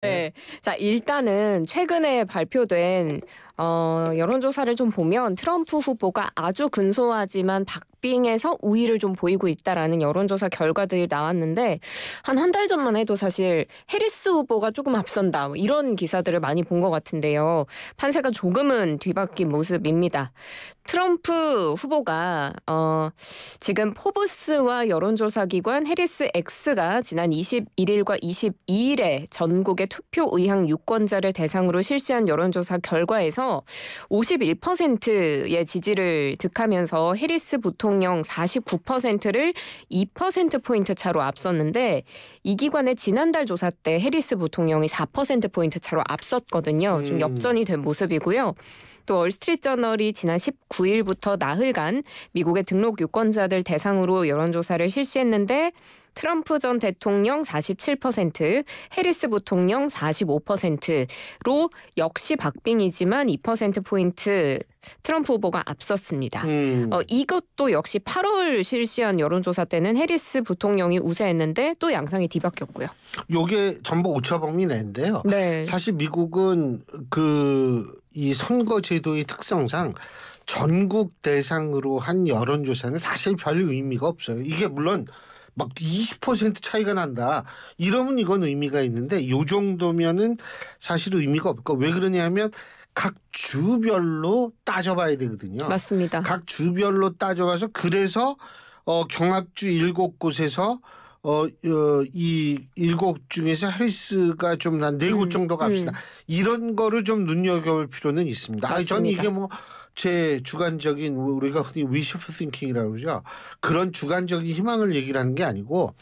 네. 자, 일단은 최근에 발표된 여론조사를 좀 보면 트럼프 후보가 아주 근소하지만 박빙에서 우위를 좀 보이고 있다라는 여론조사 결과들이 나왔는데 한 달 전만 해도 사실 해리스 후보가 조금 앞선다 뭐 이런 기사들을 많이 본 것 같은데요. 판세가 조금은 뒤바뀐 모습입니다. 트럼프 후보가 지금 포브스와 여론조사 기관 해리스 X가 지난 21일과 22일에 전국의 투표 의향 유권자를 대상으로 실시한 여론조사 결과에서 51%의 지지를 득하면서 해리스 부통령 49%를 2%포인트 차로 앞섰는데 이 기관의 지난달 조사 때 해리스 부통령이 4%포인트 차로 앞섰거든요. 좀 역전이 된 모습이고요. 또 월스트리트저널이 지난 19일부터 나흘간 미국의 등록 유권자들 대상으로 여론조사를 실시했는데 트럼프 전 대통령 47%, 해리스 부통령 45%로 역시 박빙이지만 2%포인트 트럼프 후보가 앞섰습니다. 이것도 역시 8월 실시한 여론조사 때는 해리스 부통령이 우세했는데 또 양상이 뒤바뀌었고요. 이게 전부 오차범위 내인데요. 네. 사실 미국은 이 선거 제도의 특성상 전국 대상으로 한 여론조사는 사실 별 의미가 없어요. 이게 물론 막 20% 차이가 난다. 이러면 이건 의미가 있는데 이 정도면은 사실 의미가 없고 왜 그러냐면 각 주별로 따져봐야 되거든요. 맞습니다. 각 주별로 따져봐서 그래서 경합주 7곳에서 이 7곳 중에서 해리스가 좀 한 4곳 정도 갑시다. 이런 거를 좀 눈여겨볼 필요는 있습니다. 전 이게 뭐 제 주관적인 우리가 흔히 위시풀 띵킹이라고 그러죠. 그런 주관적인 희망을 얘기를 하는 게 아니고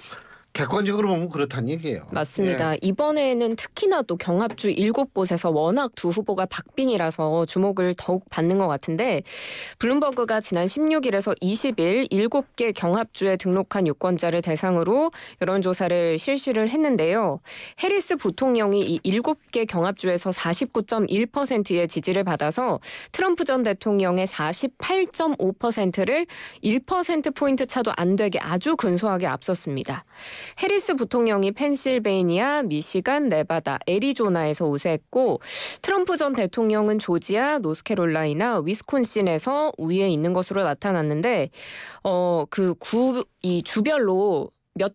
객관적으로 보면 그렇다는 얘기예요. 맞습니다. 예. 이번에는 특히나 또 경합주 7곳에서 워낙 두 후보가 박빙이라서 주목을 더욱 받는 것 같은데 블룸버그가 지난 16일에서 20일 7개 경합주에 등록한 유권자를 대상으로 여론조사를 실시를 했는데요. 해리스 부통령이 이 7개 경합주에서 49.1%의 지지를 받아서 트럼프 전 대통령의 48.5%를 1%포인트 차도 안 되게 아주 근소하게 앞섰습니다. 해리스 부통령이 펜실베이니아, 미시간, 네바다, 애리조나에서 우세했고 트럼프 전 대통령은 조지아, 노스캐롤라이나, 위스콘신에서 우위에 있는 것으로 나타났는데 이 주별로 몇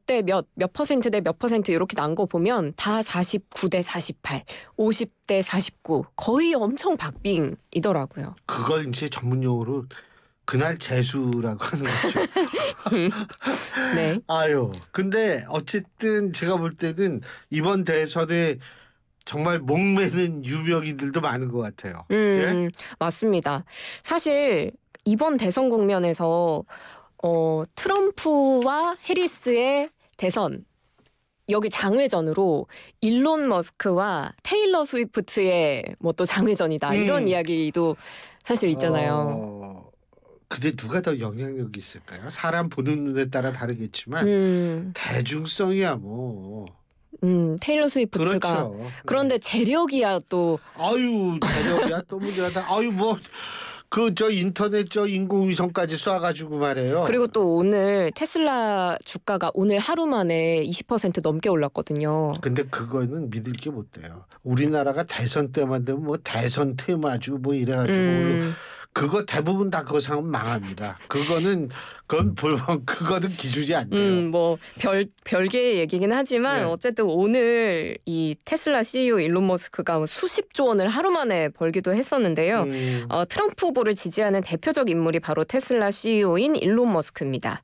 퍼센트 대 몇 퍼센트 이렇게 난 거 보면 다 49대 48, 50대 49 거의 엄청 박빙이더라고요. 그걸 이제 전문용어로 그날 재수라고 하는 거죠. 네. 근데 어쨌든 제가 볼 때는 이번 대선에 정말 목매는 유명인들도 많은 것 같아요. 예? 맞습니다. 사실 이번 대선 국면에서 트럼프와 해리스의 대선 여기 장외전으로 일론 머스크와 테일러 스위프트의 뭐 또 장외전이다 이런 이야기도 사실 있잖아요. 근데 누가 더 영향력이 있을까요? 사람 보는 눈에 따라 다르겠지만 대중성이야 뭐. 테일러 스위프트가 그렇죠. 그런데 재력이야 또. 재력이야 또 문제다. 뭐. 인터넷 인공위성까지 쏴가지고 말해요. 그리고 또 오늘 테슬라 주가가 오늘 하루 만에 20% 넘게 올랐거든요. 근데 그거는 믿을 게 못 돼요. 우리나라가 대선 때만 되면 뭐 대선 테마주 뭐 이래가지고 그거 대부분 다 그거 상은 망합니다. 그거는 기준이 안 돼요. 뭐 별개의 얘기긴 하지만 네. 어쨌든 오늘 이 테슬라 CEO 일론 머스크가 수십조 원을 하루 만에 벌기도 했었는데요. 트럼프 후보를 지지하는 대표적 인물이 바로 테슬라 CEO인 일론 머스크입니다.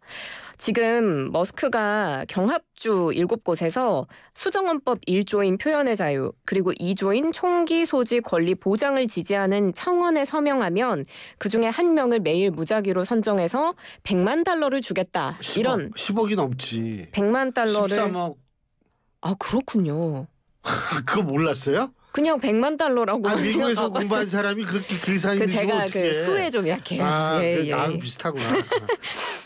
지금 머스크가 경합주 7곳에서 수정헌법 1조인 표현의 자유 그리고 2조인 총기 소지 권리 보장을 지지하는 청원에 서명하면 그중에 한 명을 매일 무작위로 선정해서 $1,000,000를 주겠다. 10억이 넘지. 100,000,000달러를. 13억. 그렇군요. 그거 몰랐어요? 그냥 $1,000,000라고. 미국에서 공부한 사람이 그렇게 계산이 제가 어떻게 수에 좀 약해요. 나하고 비슷하구나.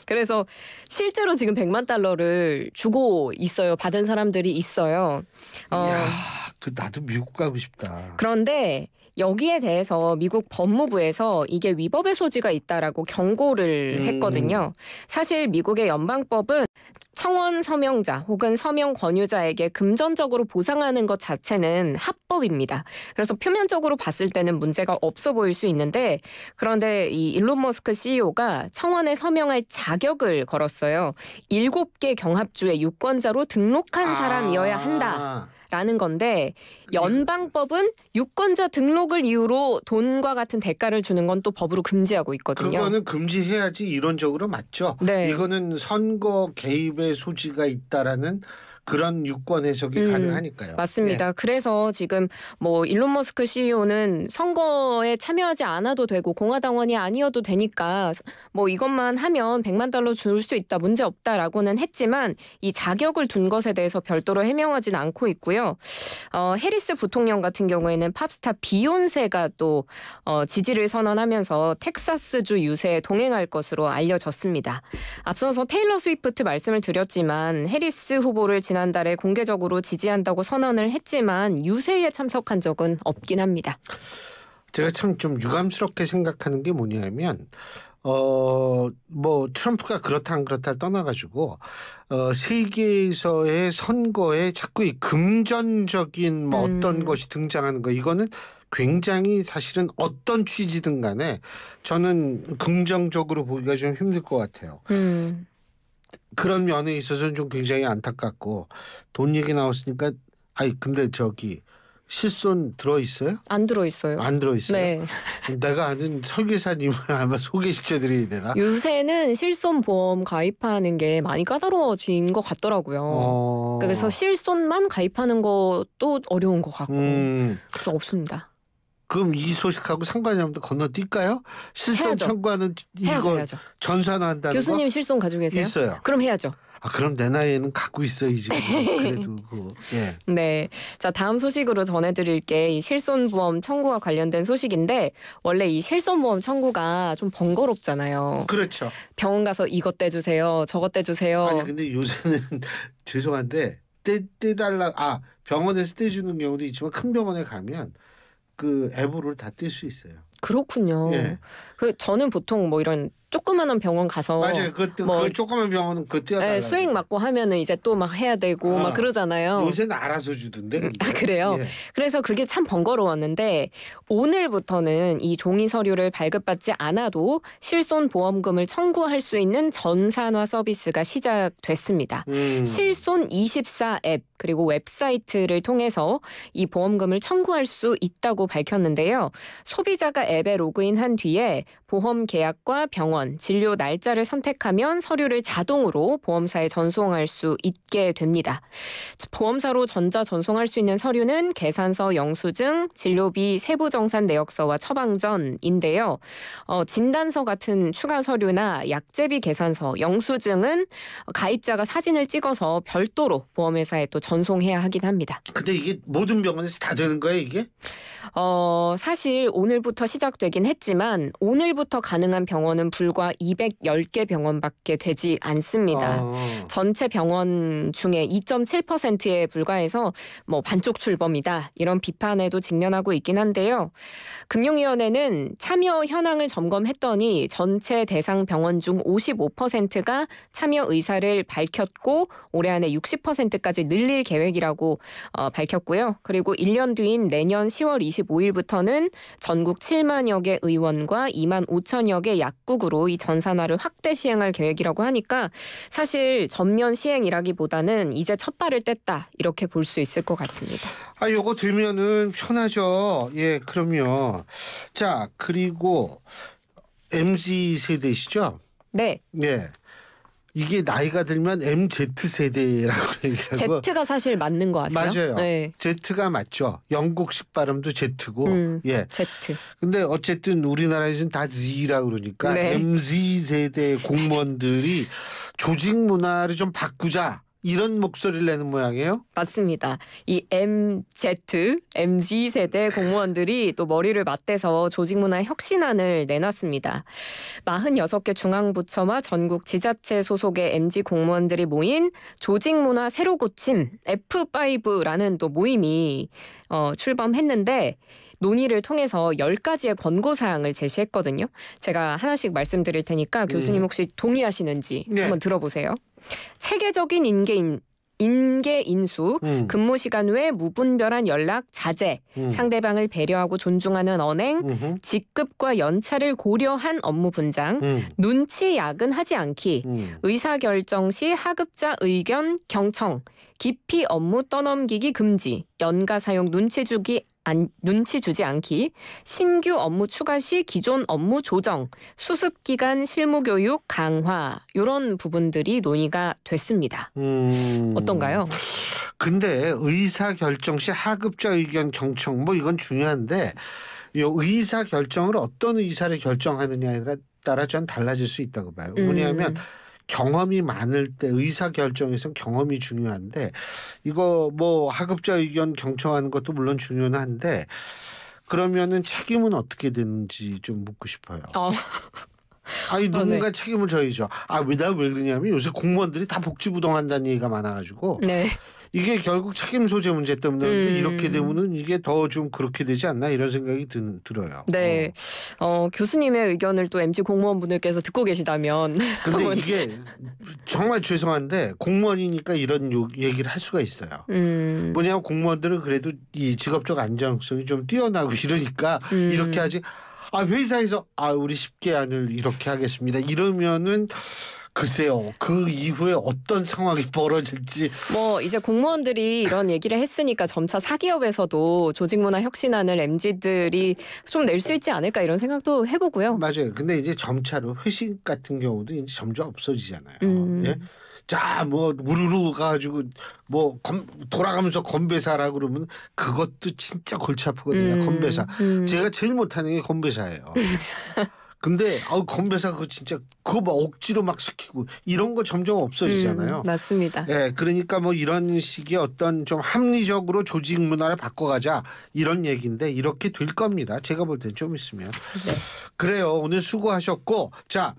그래서 실제로 지금 $1,000,000를 주고 있어요. 받은 사람들이 있어요. 나도 미국 가고 싶다. 그런데 여기에 대해서 미국 법무부에서 이게 위법의 소지가 있다라고 경고를 했거든요. 사실 미국의 연방법은 청원 서명자 혹은 서명 권유자에게 금전적으로 보상하는 것 자체는 합법입니다. 그래서 표면적으로 봤을 때는 문제가 없어 보일 수 있는데 그런데 이 일론 머스크 CEO가 청원에 서명할 자격을 걸었어요. 7개 경합주의 유권자로 등록한 사람이어야 한다. 라는 건데 연방법은 유권자 등록을 이유로 돈과 같은 대가를 주는 건 또 법으로 금지하고 있거든요. 그거는 금지해야지 이론적으로 맞죠. 네. 이거는 선거 개입의 소지가 있다라는 그런 유권 해석이 가능하니까요. 맞습니다. 그래서 지금 뭐 일론 머스크 CEO는 선거에 참여하지 않아도 되고 공화당원이 아니어도 되니까 뭐 이것만 하면 $100만 줄 수 있다, 문제 없다라고는 했지만 이 자격을 둔 것에 대해서 별도로 해명하진 않고 있고요. 해리스 부통령 같은 경우에는 팝스타 비욘세가 또 지지를 선언하면서 텍사스주 유세에 동행할 것으로 알려졌습니다. 앞서서 테일러 스위프트 말씀을 드렸지만 해리스 후보를 지난달에 공개적으로 지지한다고 선언을 했지만 유세에 참석한 적은 없긴 합니다. 제가 참 좀 유감스럽게 생각하는 게 뭐냐면 뭐 트럼프가 그렇다 안 그렇다 떠나가지고 세계에서의 선거에 자꾸 이 금전적인 뭐 어떤 것이 등장하는 거 이거는 굉장히 사실은 어떤 취지든 간에 저는 긍정적으로 보기가 좀 힘들 것 같아요. 그런 면에 있어서는 좀 굉장히 안타깝고 돈 얘기 나왔으니까 근데 저기 실손 들어있어요? 안 들어있어요. 안 들어있어요? 네. 내가 아는 설계사님을 아마 소개시켜드려야 되나? 요새는 실손보험 가입하는 게 많이 까다로워진 것 같더라고요. 그래서 실손만 가입하는 것도 어려운 것 같고 그래서 없습니다. 그럼 이 소식하고 상관이 없는데 건너뛸까요? 실손 해야죠. 청구하는 이거 해야죠. 전산한다는 교수님 거? 실손 가지고 계세요? 있어요. 그럼 해야죠. 그럼 내 나이에는 갖고 있어야지. 그래도 예. 네. 자, 다음 소식으로 전해드릴 게 이 실손보험 청구와 관련된 소식인데 원래 이 실손보험 청구가 좀 번거롭잖아요. 그렇죠. 병원 가서 이것 떼주세요. 저것 떼주세요. 아니 근데 요새는 죄송한데 떼달라 병원에서 떼주는 경우도 있지만 큰 병원에 가면 그 앱으로 다 뗄 수 있어요. 그렇군요. 예. 저는 보통 뭐 이런 조그마한 병원 가서 맞아요. 그 조그만 병원은 그 떼어달라고. 수액 맞고 하면은 이제 또 막 해야 되고 막 그러잖아요. 요새는 알아서 주던데. 그래요? 예. 그래서 그게 참 번거로웠는데 오늘부터는 이 종이 서류를 발급받지 않아도 실손보험금을 청구할 수 있는 전산화 서비스가 시작됐습니다. 실손24 앱 그리고 웹사이트를 통해서 이 보험금을 청구할 수 있다고 밝혔는데요. 소비자가 앱에 로그인한 뒤에 보험 계약과 병원, 진료 날짜를 선택하면 서류를 자동으로 보험사에 전송할 수 있게 됩니다. 보험사로 전자 전송할 수 있는 서류는 계산서, 영수증, 진료비, 세부정산 내역서와 처방전인데요. 진단서 같은 추가 서류나 약제비 계산서, 영수증은 가입자가 사진을 찍어서 별도로 보험회사에 또 전송해야 하긴 합니다. 근데 이게 모든 병원에서 다 되는 거예요, 이게? 사실 오늘부터 시작되긴 했지만 오늘부터 가능한 병원은 불과 210개 병원밖에 되지 않습니다. 전체 병원 중에 2.7%에 불과해서 뭐 반쪽 출범이다 이런 비판에도 직면하고 있긴 한데요. 금융위원회는 참여 현황을 점검했더니 전체 대상 병원 중 55%가 참여 의사를 밝혔고 올해 안에 60%까지 늘릴 계획이라고 밝혔고요. 그리고 1년 뒤인 내년 10월 25일부터는 전국 7만여 개 의원과 2만 5천여 개 약국으로 이 전산화를 확대 시행할 계획이라고 하니까 사실 전면 시행이라기보다는 이제 첫 발을 뗐다 이렇게 볼 수 있을 것 같습니다. 요거 되면은 편하죠. 예, 그럼요. 자, 그리고 MZ 세대시죠? 네. 예. 이게 나이가 들면 MZ세대라고 얘기하고 Z가 사실 맞는 거 아세요? 맞아요. 네. Z가 맞죠. 영국식 발음도 Z고. 예. Z. 근데 어쨌든 우리나라에서는 다 Z라고 그러니까 네. MZ세대 공무원들이 조직 문화를 좀 바꾸자. 이런 목소리를 내는 모양이에요? 맞습니다. 이 MZ 세대 공무원들이 또 머리를 맞대서 조직문화 혁신안을 내놨습니다. 46개 중앙부처와 전국 지자체 소속의 MZ 공무원들이 모인 조직문화 새로 고침 F5라는 또 모임이 출범했는데 논의를 통해서 10가지의 권고 사항을 제시했거든요. 제가 하나씩 말씀드릴 테니까 교수님 혹시 동의하시는지 네. 한번 들어보세요. 체계적인 인계 인수, 근무 시간 외 무분별한 연락 자제, 상대방을 배려하고 존중하는 언행, 직급과 연차를 고려한 업무 분장, 눈치 야근하지 않기, 의사결정 시 하급자 의견 경청, 깊이 업무 떠넘기기 금지, 연가 사용 눈치 주지 않기, 신규 업무 추가 시 기존 업무 조정, 수습 기간 실무 교육 강화 이런 부분들이 논의가 됐습니다. 어떤가요? 근데 의사 결정 시 하급자 의견 경청 뭐 이건 중요한데 이 의사 결정을 어떤 의사를 결정하느냐에 따라 전 달라질 수 있다고 봐요. 뭐냐면 경험이 많을 때 의사 결정에선 경험이 중요한데 이거 뭐 하급자 의견 경청하는 것도 물론 중요한데 그러면은 책임은 어떻게 되는지 좀 묻고 싶어요. 아니 누군가 네. 책임을 져야죠. 왜 그러냐면 요새 공무원들이 다 복지부동한다는 얘기가 많아가지고 네. 이게 결국 책임 소재 문제 때문에 이렇게 되면은 이게 더 좀 그렇게 되지 않나 이런 생각이 들어요. 네. 교수님의 의견을 또 MZ 공무원분들께서 듣고 계시다면 근데 이게 정말 죄송한데 공무원이니까 이런 얘기를 할 수가 있어요. 뭐냐면 공무원들은 그래도 이 직업적 안정성이 좀 뛰어나고 이러니까 이렇게 하지. 회사에서 우리 10개 안을 이렇게 하겠습니다. 이러면은 글쎄요. 그 이후에 어떤 상황이 벌어질지. 뭐 이제 공무원들이 이런 얘기를 했으니까 점차 사기업에서도 조직문화 혁신안을 MZ들이 좀 낼 수 있지 않을까 이런 생각도 해보고요. 맞아요. 근데 이제 점차로 회식 같은 경우도 이제 점점 없어지잖아요. 예? 자, 뭐 우르르 가지고 뭐 돌아가면서 건배사라 그러면 그것도 진짜 골치 아프거든요. 건배사. 제가 제일 못하는 게 건배사예요. 근데 건배사 그거 진짜 그거 막 억지로 막 시키고 이런 거 점점 없어지잖아요. 맞습니다. 예, 그러니까 뭐 이런 식의 어떤 좀 합리적으로 조직 문화를 바꿔가자 이런 얘기인데 이렇게 될 겁니다. 제가 볼 땐 좀 있으면. 네. 그래요. 오늘 수고하셨고 자,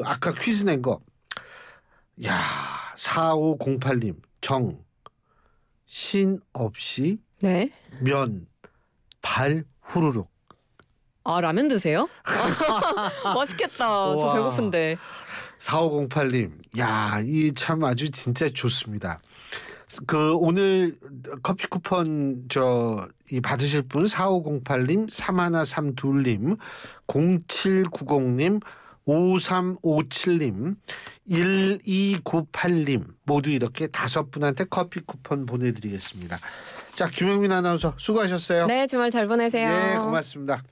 아까 퀴즈 낸 거. 야, 4508님 신 없이 네. 면 발 후루룩. 라면 드세요? 맛있겠다. 저 우와. 배고픈데. 4508님, 야, 이 참 아주 진짜 좋습니다. 오늘 커피 쿠폰 이 받으실 분 4508님, 3132님, 0790님, 5357님, 1298님 모두 이렇게 5분한테 커피 쿠폰 보내드리겠습니다. 자, 김영민 아나운서 수고하셨어요. 네, 주말 잘 보내세요. 네, 고맙습니다.